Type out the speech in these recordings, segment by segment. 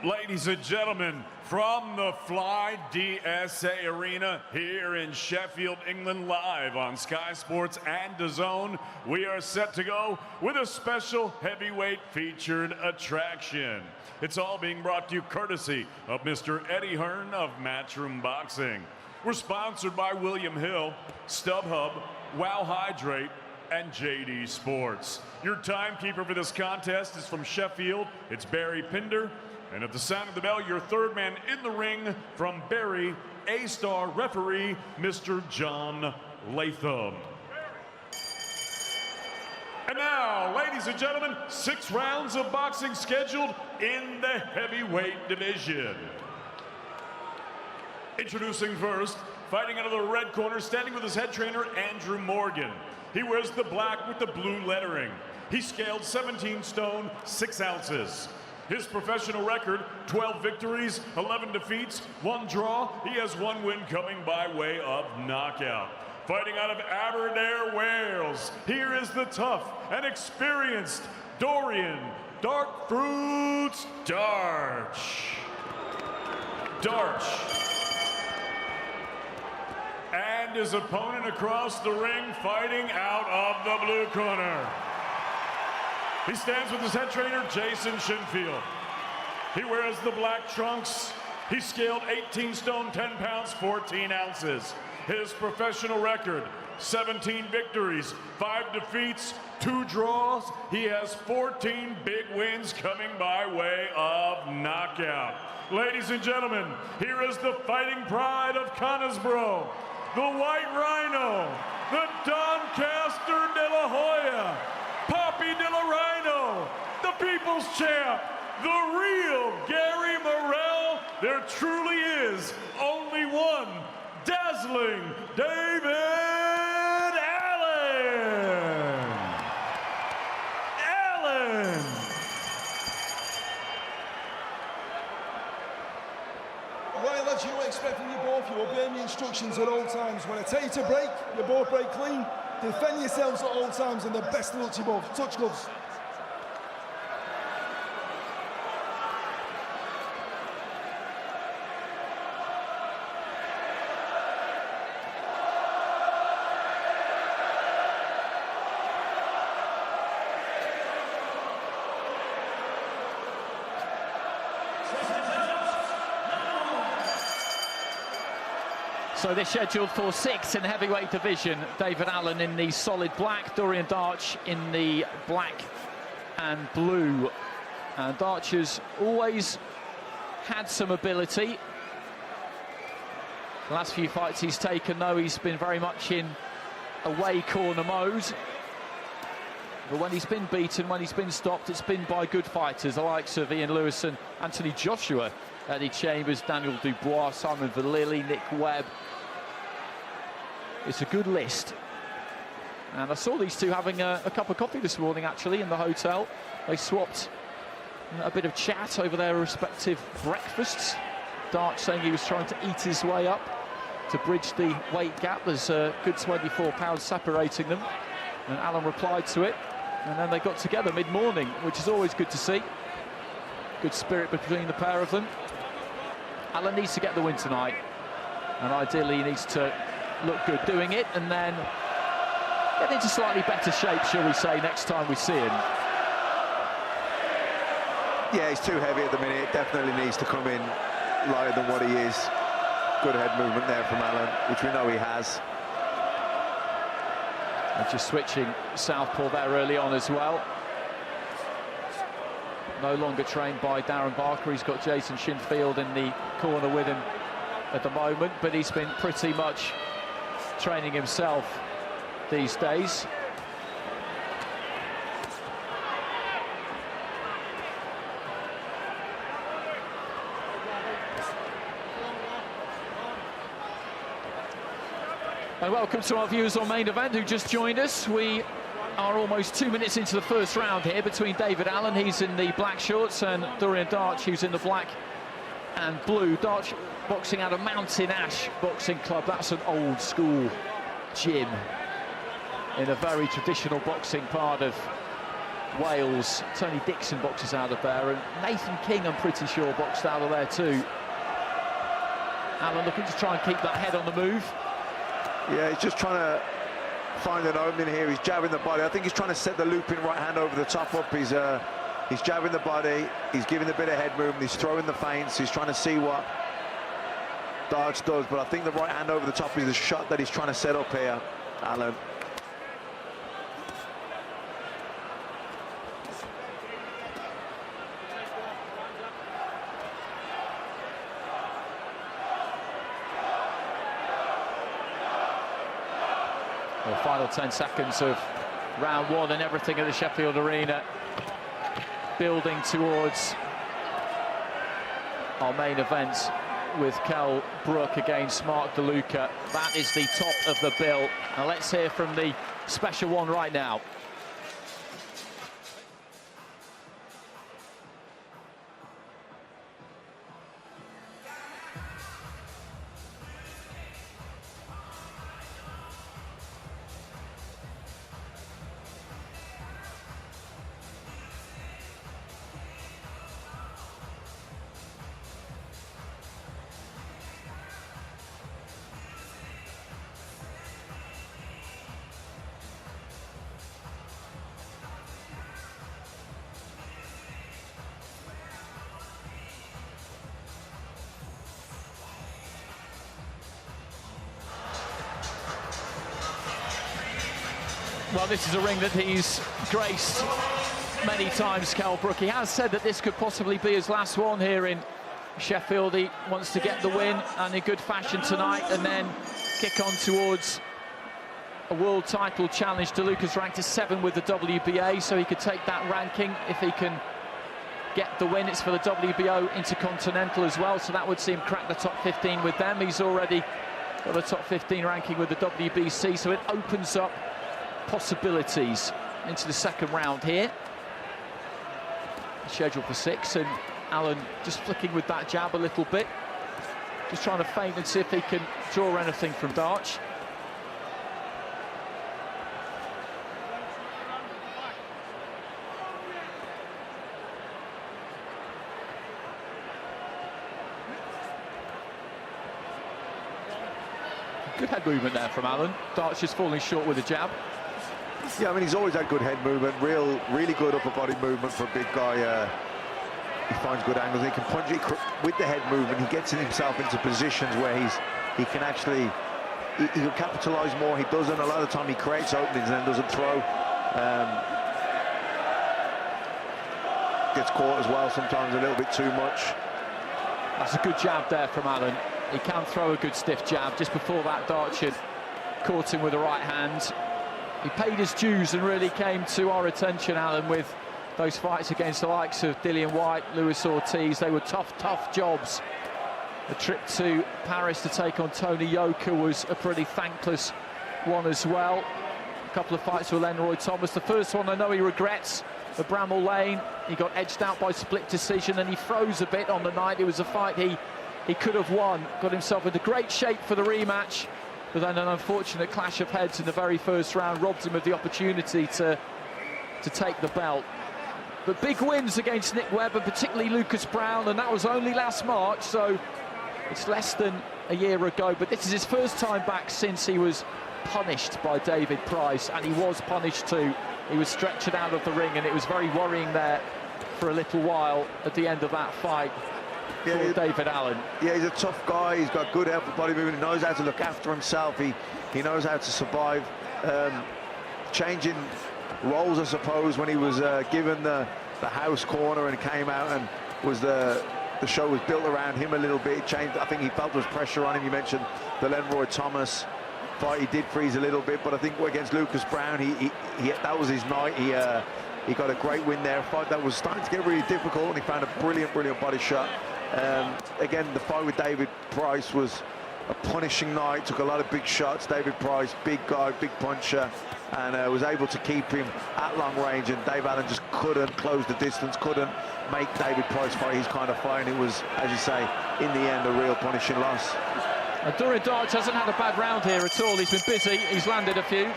Ladies and gentlemen, from the Fly DSA Arena here in Sheffield, England, live on Sky Sports and Dazn, we are set to go with a special heavyweight featured attraction. It's all being brought to you courtesy of Mr. Eddie Hearn of Matchroom Boxing. We're sponsored by William Hill, StubHub, Wow Hydrate, and JD Sports. Your timekeeper for this contest is from Sheffield. It's Barry Pinder. And at the sound of the bell, your third man in the ring from Barry, A-star referee, Mr. John Latham. And now, ladies and gentlemen, 6 rounds of boxing scheduled in the heavyweight division. Introducing first, fighting out of the red corner, standing with his head trainer, Andrew Morgan. He wears the black with the blue lettering. He scaled 17 stone, 6 ounces. His professional record, 12 victories, 11 defeats, 1 draw. He has 1 win coming by way of knockout. Fighting out of Aberdare, Wales, here is the tough and experienced Dorian Darch. And his opponent across the ring, fighting out of the blue corner. He stands with his head trainer, Jason Shinfield. He wears the black trunks. He scaled 18 stone, 10 pounds, 14 ounces. His professional record, 17 victories, 5 defeats, 2 draws. He has 14 big wins coming by way of knockout. Ladies and gentlemen, here is the fighting pride of Conisbro, the White Rhino, the Doncaster de la Hoya, Poppy de la Rhino, the People's Champ, the real Gary Morrell. There truly is only one dazzling David Allen. Right, lads, you expect from you both, you obey the instructions at all times. When I tell you to break, you both break clean. Defend yourselves at all times, and the best of luck to you both. Touch gloves. So they're scheduled for 6 in the heavyweight division. David Allen in the solid black, Dorian Darch in the black and blue. Darch has always had some ability. The last few fights he's taken, though, he's been very much in away corner mode. But when he's been beaten, when he's been stopped, it's been by good fighters, the likes of Ian Lewis and Anthony Joshua, Eddie Chambers, Daniel Dubois, Simon Vallely, Nick Webb. It's a good list. And I saw these two having a cup of coffee this morning, actually, in the hotel. They swapped a bit of chat over their respective breakfasts. Darch saying he was trying to eat his way up to bridge the weight gap. There's a good 24 pounds separating them. And Allen replied to it. And then they got together mid-morning, which is always good to see. Good spirit between the pair of them. Allen needs to get the win tonight. And ideally he needs to look good doing it and then get into slightly better shape, shall we say, next time we see him. Yeah, he's too heavy at the minute. Definitely needs to come in lighter than what he is. Good head movement there from Allen, which we know he has. And just switching southpaw there early on as well. No longer trained by Darren Barker. He's got Jason Shinfield in the corner with him at the moment, but he's been pretty much training himself these days. And welcome to our viewers on Main Event who just joined us. We are almost 2 minutes into the first round here between David Allen, he's in the black shorts, and Dorian Darch, who's in the black and blue. Darch boxing out of Mountain Ash Boxing Club. That's an old school gym in a very traditional boxing part of Wales. Tony Dixon boxes out of there, and Nathan King, I'm pretty sure, boxed out of there too. Allen looking to try and keep that head on the move. Yeah, he's just trying to find an opening here. He's jabbing the body. I think he's trying to set the looping right hand over the top up. He's jabbing the body. He's giving a bit of head movement. He's throwing the feints. He's trying to see what Darch does, but I think the right hand over the top is the shot that he's trying to set up here, Allen. The final 10 seconds of round one, and everything at the Sheffield Arena building towards our main event with Kell Brook against Mark DeLuca. That is the top of the bill. Now let's hear from the special one right now. Well, this is a ring that he's graced many times, Kell Brook. He has said that this could possibly be his last one here in Sheffield. He wants to get the win, and in good fashion tonight, and then kick on towards a world title challenge. DeLuca's ranked as 7 with the WBA, so he could take that ranking if he can get the win. It's for the WBO Intercontinental as well, so that would see him crack the top 15 with them. He's already got a top 15 ranking with the WBC, so it opens up possibilities into the second round here. Scheduled for 6, and Allen just flicking with that jab a little bit, just trying to feint and see if he can draw anything from Darch. Good head movement there from Allen. Darch is falling short with a jab. Yeah, I mean, he's always had good head movement, really good upper body movement for a big guy. He finds good angles. He can punch it with the head movement. He gets himself into positions where he can actually, he can capitalise more. He doesn't. A lot of the time he creates openings and then doesn't throw. Gets caught as well sometimes a little bit too much. That's a good jab there from Allen. He can throw a good stiff jab. Just before that, Darch had caught him with the right hand. He paid his dues and really came to our attention, Allen, with those fights against the likes of Dillian Whyte, Luis Ortiz. They were tough jobs. The trip to Paris to take on Tony Yoka was a pretty thankless one as well. A couple of fights with Lenroy Thomas. The first one I know he regrets, the Bramall Lane. He got edged out by split decision, and he froze a bit on the night. It was a fight he could have won. Got himself into great shape for the rematch, but then an unfortunate clash of heads in the very first round robbed him of the opportunity to take the belt. But big wins against Nick Webb, and particularly Lucas Brown, and that was only last March, so it's less than a year ago. But this is his first time back since he was punished by David Price, and he was punished too. He was stretchered out of the ring, and it was very worrying there for a little while at the end of that fight. Yeah, David Allen. Yeah, he's a tough guy. He's got good upper body movement. He knows how to look after himself. He knows how to survive. Changing roles, I suppose, when he was given the house corner and came out, and was the show was built around him a little bit. It changed. I think he felt there was pressure on him. You mentioned the Lenroy Thomas fight. He did freeze a little bit, but I think against Lucas Brown, he that was his night. He got a great win there. A fight that was starting to get really difficult, and he found a brilliant body shot. Again, the fight with David Price was a punishing night. Took a lot of big shots. David Price, big guy, big puncher, and was able to keep him at long range. And Dave Allen just couldn't close the distance, couldn't make David Price fight his kind of fight. And it was, as you say, in the end, a real punishing loss. Dorian Darch hasn't had a bad round here at all. He's been busy. He's landed a few.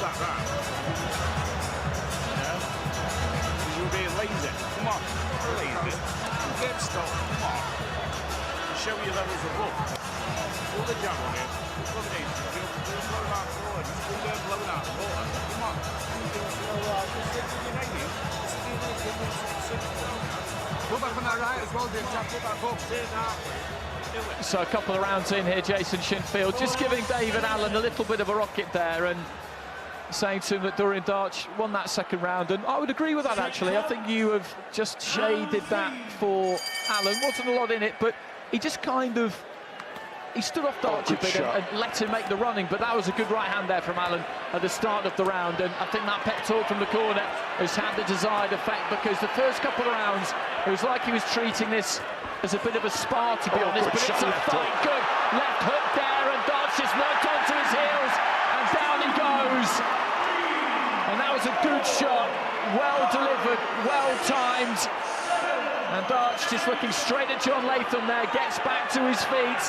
that round. You were being lazy. Come on, lazy. Get stopped. Come on. Show your levels above. Pull the jab on it. Look at it. Just blow out forward. Just pull there, blow out the water. Come on. Pull back on that right as well, Jim. Pull back up. Stay down. So a couple of rounds in here, Jason Shinfield just giving David Allen a little bit of a rocket there and saying to him that Dorian Darch won that second round, and I would agree with that actually. I think you have just shaded that for Allen. Wasn't a lot in it, but he just kind of, he stood off Darch a bit and let him make the running, but that was a good right hand there from Allen at the start of the round, and I think that pep talk from the corner has had the desired effect, because the first couple of rounds it was like he was treating this as a bit of a spar, to be honest, but it's a fight. Good left hook there, and Darch just knocked onto his heels, and down he goes. And that was a good shot, well delivered, well timed. And Darch just looking straight at John Latham there, gets back to his feet.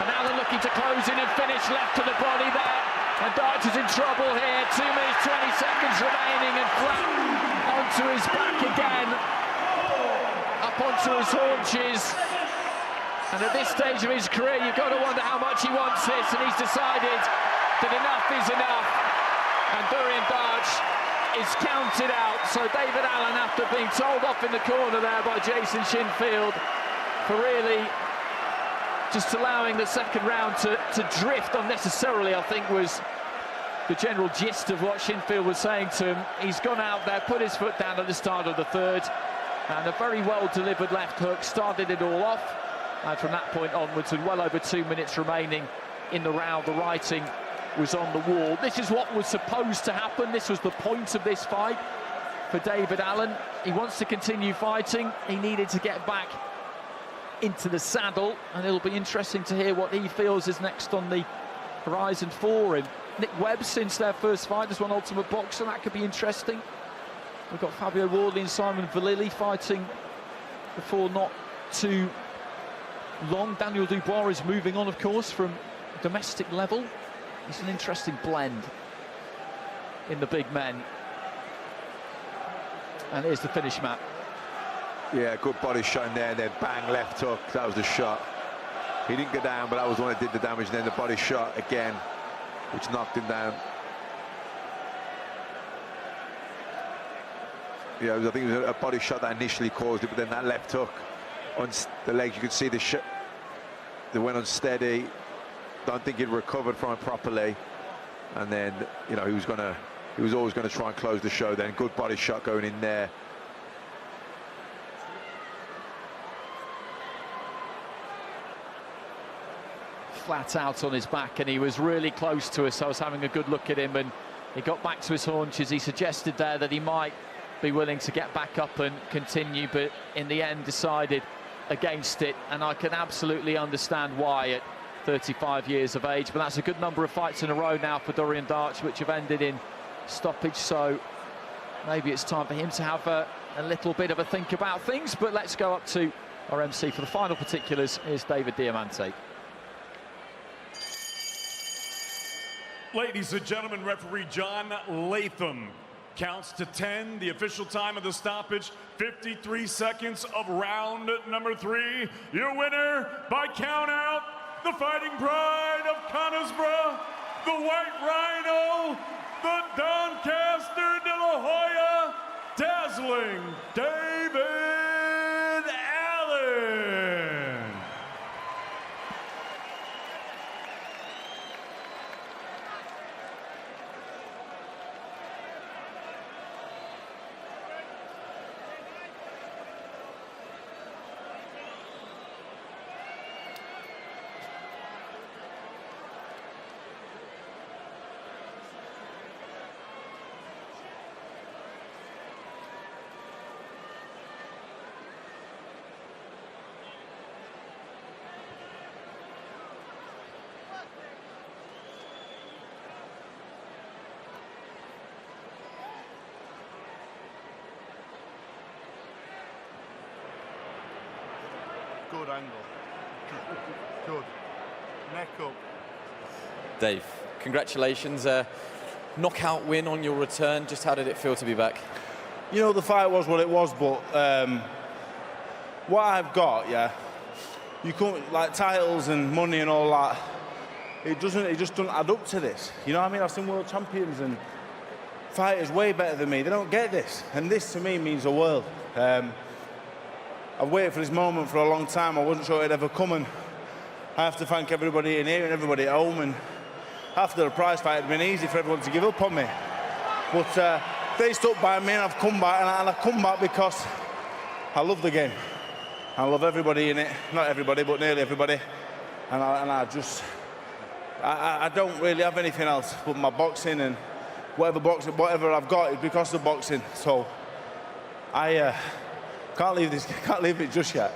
And Allen looking to close in and finish, left to the body there. And Darch is in trouble here, 2 minutes, 20 seconds remaining, and flat onto his back again. Up onto his haunches, and at this stage of his career you've got to wonder how much he wants this, and he's decided that enough is enough, and Dorian Darch is counted out. So David Allen, after being told off in the corner there by Jason Shinfield for really just allowing the second round to drift unnecessarily, I think was the general gist of what Shinfield was saying to him. He's gone out there, put his foot down at the start of the third, and a very well delivered left hook started it all off, and from that point onwards, with well over 2 minutes remaining in the round, the writing was on the wall. This is what was supposed to happen. This was the point of this fight for David Allen. He wants to continue fighting. He needed to get back into the saddle, and it'll be interesting to hear what he feels is next on the horizon for him. Nick Webb, since their first fight, has won Ultimate Boxer. That could be interesting. We've got Fabio Wardley and Simon Vallily fighting before not too long. Daniel Dubois is moving on, of course, from domestic level. It's an interesting blend in the big men. And here's the finish, Matt. Yeah, good body shot in there, and then bang, left hook. That was the shot. He didn't go down, but that was the one that did the damage. And then the body shot again, which knocked him down. Yeah, I think it was a body shot that initially caused it, but then that left hook on the legs, you could see the shot. They went unsteady. Don't think he'd recovered from it properly, and then he was always going to try and close the show. Then good body shot going in there. Flat out on his back, and he was really close to us. I was having a good look at him, and he got back to his haunches. He suggested there that he might be willing to get back up and continue, but in the end decided against it, and I can absolutely understand why at 35 years of age. But that's a good number of fights in a row now for Dorian Darch, which have ended in stoppage, so maybe it's time for him to have a little bit of a think about things. But let's go up to our MC for the final particulars. Here's David Diamante. Ladies and gentlemen, referee John Latham counts to 10. The official time of the stoppage, 53 seconds of round number 3. Your winner by count out, the Fighting Pride of Conisbrough, the White Rhino, the Doncaster de la Hoya, dazzling David Allen. Good angle. Good. Neck up. Dave, congratulations. Knockout win on your return. Just how did it feel to be back? You know, the fight was what it was, but what I've got, yeah, you can't, like titles and money and all that, it just doesn't add up to this. You know what I mean? I've seen world champions and fighters way better than me. They don't get this, and this to me means the world. I've waited for this moment for a long time. I wasn't sure it'd ever come, and I have to thank everybody in here and everybody at home. And after the prize fight, it'd been easy for everyone to give up on me, but they stuck by me, and I've come back, and I've come back because I love the game. I love everybody in it. Not everybody, but nearly everybody. And I don't really have anything else but my boxing, and whatever I've got is because of boxing. So I can't leave it just yet.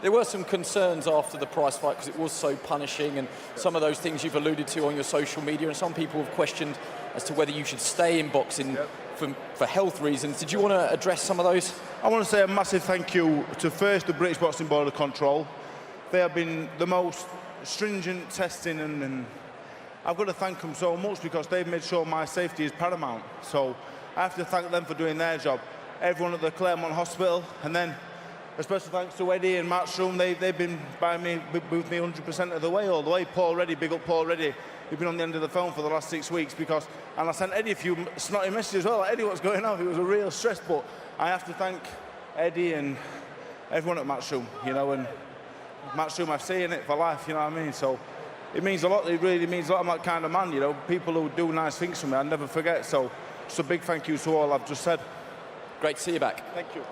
There were some concerns after the prize fight because it was so punishing, and some of those things you've alluded to on your social media, and some people have questioned as to whether you should stay in boxing for health reasons. Did you want to address some of those? I want to say a massive thank you to first the British Boxing Board of Control. They have been the most stringent testing, and I've got to thank them so much because they've made sure my safety is paramount. So I have to thank them for doing their job. Everyone at the Claremont Hospital, and then a special thanks to Eddie and Matchroom. They've been by me, with me 100% of the way, all the way. Paul Reddy, big up Paul Reddy. He's been on the end of the phone for the last 6 weeks and I sent Eddie a few snotty messages as well. Like, Eddie, what's going on? It was a real stress, but I have to thank Eddie and everyone at Matchroom, you know, and Matchroom, I've seen it for life, you know what I mean? So it means a lot. It really means a lot. I'm that kind of man, you know. People who do nice things for me, I never forget. So just a big thank you to all I've just said. Great to see you back. Thank you.